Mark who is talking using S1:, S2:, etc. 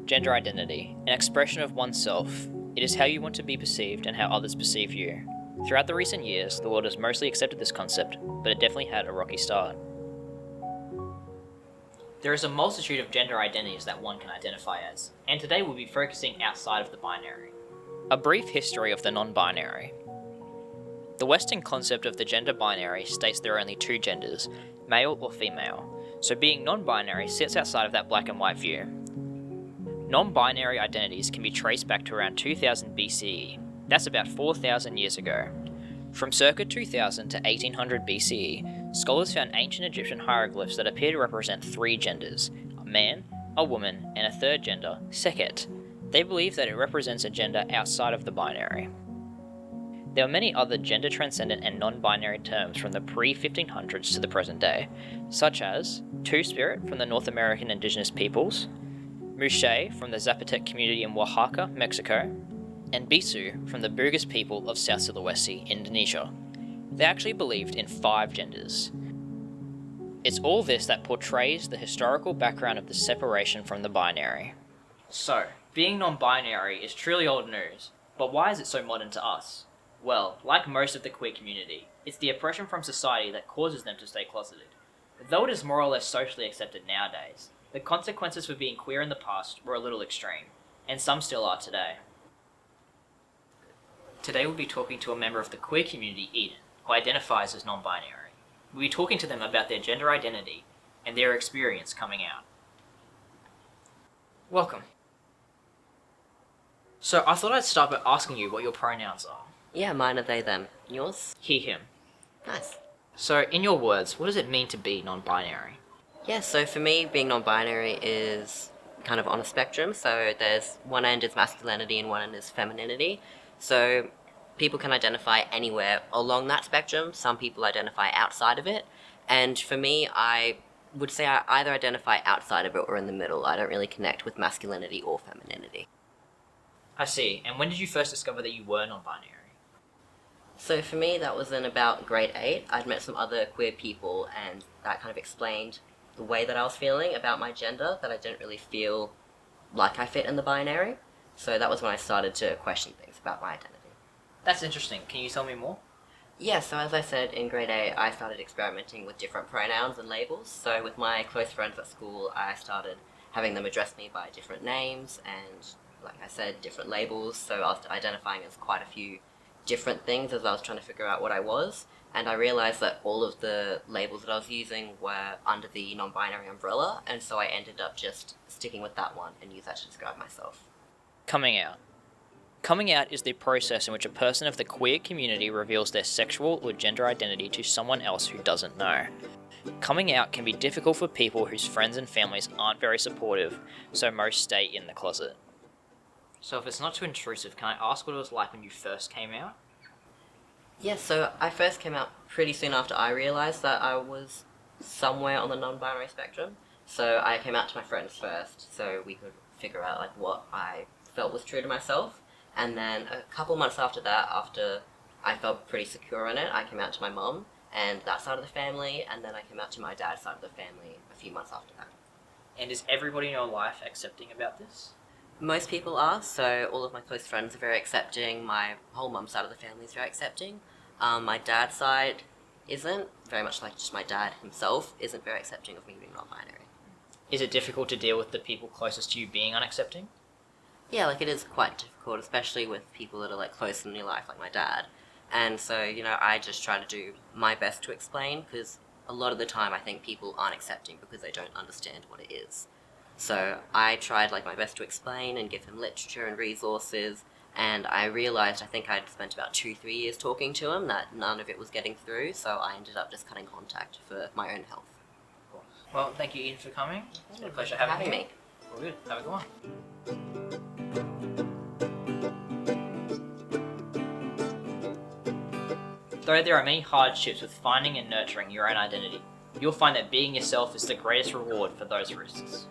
S1: Gender identity, an expression of oneself. It is how you want to be perceived and how others perceive you. Throughout the recent years, the world has mostly accepted this concept, but it definitely had a rocky start. There is a multitude of gender identities that one can identify as, and today we'll be focusing outside of the binary. A brief history of the non-binary. The Western concept of the gender binary states there are only two genders, male or female, so being non-binary sits outside of that black and white view. Non-binary identities can be traced back to around 2000 BCE, that's about 4,000 years ago. From circa 2000 to 1800 BCE, scholars found ancient Egyptian hieroglyphs that appear to represent three genders, a man, a woman, and a third gender, Sekhet. They believe that it represents a gender outside of the binary. There are many other gender-transcendent and non-binary terms from the pre-1500s to the present day, such as Two-Spirit from the North American indigenous peoples, Muxe from the Zapotec community in Oaxaca, Mexico, and Bisu from the Bugis people of South Sulawesi, Indonesia. They actually believed in 5 genders. It's all this that portrays the historical background of the separation from the binary. So, being non-binary is truly old news, but why is it so modern to us? Well, like most of the queer community, it's the oppression from society that causes them to stay closeted. Though it is more or less socially accepted nowadays, the consequences for being queer in the past were a little extreme, and some still are today. Today we'll be talking to a member of the queer community, Eden, who identifies as non-binary. We'll be talking to them about their gender identity and their experience coming out. Welcome. So I thought I'd start by asking you what your pronouns are.
S2: Yeah, mine are they, them. Yours?
S1: He, him.
S2: Nice.
S1: So in your words, what does it mean to be non-binary?
S2: Yeah, so for me, being non-binary is kind of on a spectrum. So there's one end is masculinity and one end is femininity. So people can identify anywhere along that spectrum. Some people identify outside of it. And for me, I would say I either identify outside of it or in the middle. I don't really connect with masculinity or femininity.
S1: I see. And when did you first discover that you were non-binary?
S2: So for me, that was in about grade 8. I'd met some other queer people and that kind of explained the way that I was feeling about my gender, that I didn't really feel like I fit in the binary. So that was when I started to question things about my identity.
S1: That's interesting. Can you tell me more?
S2: Yeah, so as I said, in grade 8, I started experimenting with different pronouns and labels. So with my close friends at school, I started having them address me by different names and, like I said, different labels. So I was identifying as quite a few different things as I was trying to figure out what I was. And I realised that all of the labels that I was using were under the non-binary umbrella, and so I ended up just sticking with that one and use that to describe myself.
S1: Coming out. Coming out is the process in which a person of the queer community reveals their sexual or gender identity to someone else who doesn't know. Coming out can be difficult for people whose friends and families aren't very supportive, so most stay in the closet. So if it's not too intrusive, can I ask what it was like when you first came out?
S2: Yeah, so I first came out pretty soon after I realised that I was somewhere on the non-binary spectrum. So I came out to my friends first, so we could figure out like what I felt was true to myself. And then a couple months after that, after I felt pretty secure in it, I came out to my mum and that side of the family, and then I came out to my dad's side of the family a few months after that.
S1: And is everybody in your life accepting about this?
S2: Most people are, so all of my close friends are very accepting. My whole mum's side of the family is very accepting. My dad's side isn't, very much like just my dad himself, isn't very accepting of me being non-binary.
S1: Is it difficult to deal with the people closest to you being unaccepting?
S2: Yeah, like it is quite difficult, especially with people that are like close in your life, like my dad. And so, I just try to do my best to explain, because a lot of the time I think people aren't accepting because they don't understand what it is. So I tried like my best to explain and give him literature and resources, and I realised I think I'd spent about 2-3 years talking to him that none of it was getting through, so I ended up just cutting contact for my own health.
S1: Well, thank you, Ian, for coming. It's been a pleasure having you.
S2: me.
S1: Well, good. Have a good one. Though there are many hardships with finding and nurturing your own identity, you'll find that being yourself is the greatest reward for those risks.